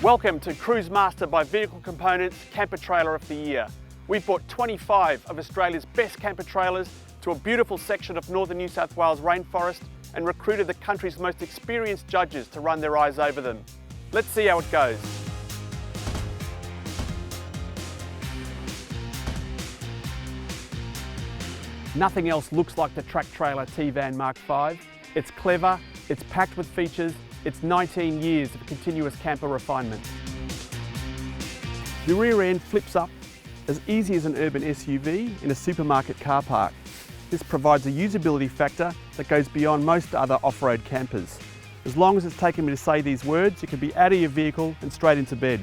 Welcome to Cruise Master by Vehicle Components Camper Trailer of the Year. We've brought 25 of Australia's best camper trailers to a beautiful section of northern New South Wales rainforest and recruited the country's most experienced judges to run their eyes over them. Let's see how it goes. Nothing else looks like the track trailer Tvan MK5. It's clever, it's packed with features, it's 19 years of continuous camper refinement. The rear end flips up as easy as an urban SUV in a supermarket car park. This provides a usability factor that goes beyond most other off-road campers. As long as it's taken me to say these words, you can be out of your vehicle and straight into bed.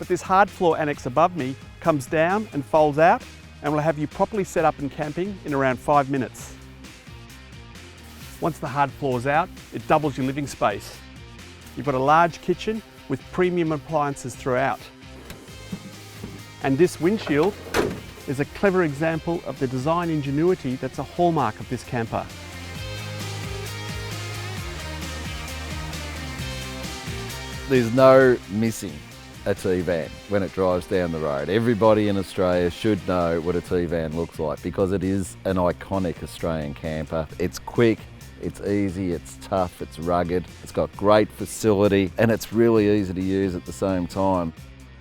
But this hard floor annex above me comes down and folds out and will have you properly set up and camping in around 5 minutes. Once the hard floor's out, it doubles your living space. You've got a large kitchen with premium appliances throughout. And this windshield is a clever example of the design ingenuity that's a hallmark of this camper. There's no missing a Tvan when it drives down the road. Everybody in Australia should know what a Tvan looks like because it is an iconic Australian camper. It's quick, it's easy, it's tough, it's rugged, it's got great facility and it's really easy to use at the same time.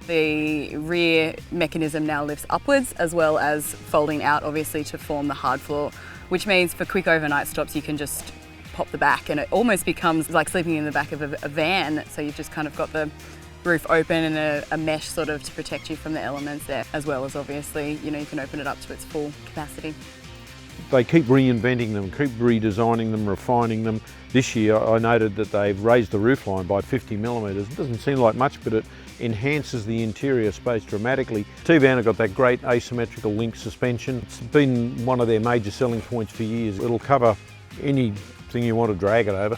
The rear mechanism now lifts upwards as well as folding out obviously to form the hard floor, which means for quick overnight stops you can just pop the back and it almost becomes like sleeping in the back of a van. So you've just kind of got the roof open and a mesh sort of to protect you from the elements there, as well as obviously, you can open it up to its full capacity. They keep reinventing them, keep redesigning them, refining them. This year I noted that they've raised the roofline by 50 millimetres. It doesn't seem like much, but it enhances the interior space dramatically. Tvan have got that great asymmetrical link suspension. It's been one of their major selling points for years. It'll cover anything you want to drag it over.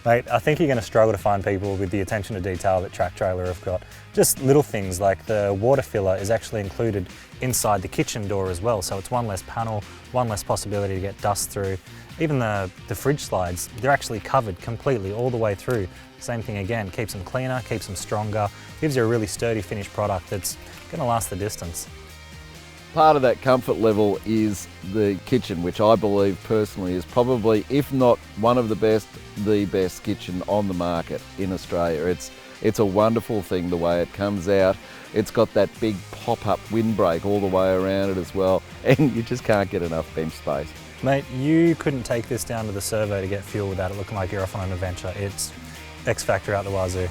Mate, I think you're going to struggle to find people with the attention to detail that Track Trailer have got. Just little things like the water filler is actually included inside the kitchen door as well, so it's one less panel, one less possibility to get dust through. Even the fridge slides, they're actually covered completely all the way through. Same thing again, keeps them cleaner, keeps them stronger, gives you a really sturdy finished product that's going to last the distance. Part of that comfort level is the kitchen, which I believe personally is probably, if not one of the best kitchen on the market in Australia. It's a wonderful thing the way it comes out. It's got that big pop-up windbreak all the way around it as well, and you just can't get enough bench space. Mate, you couldn't take this down to the servo to get fuel without it looking like you're off on an adventure. It's X Factor out the wazoo.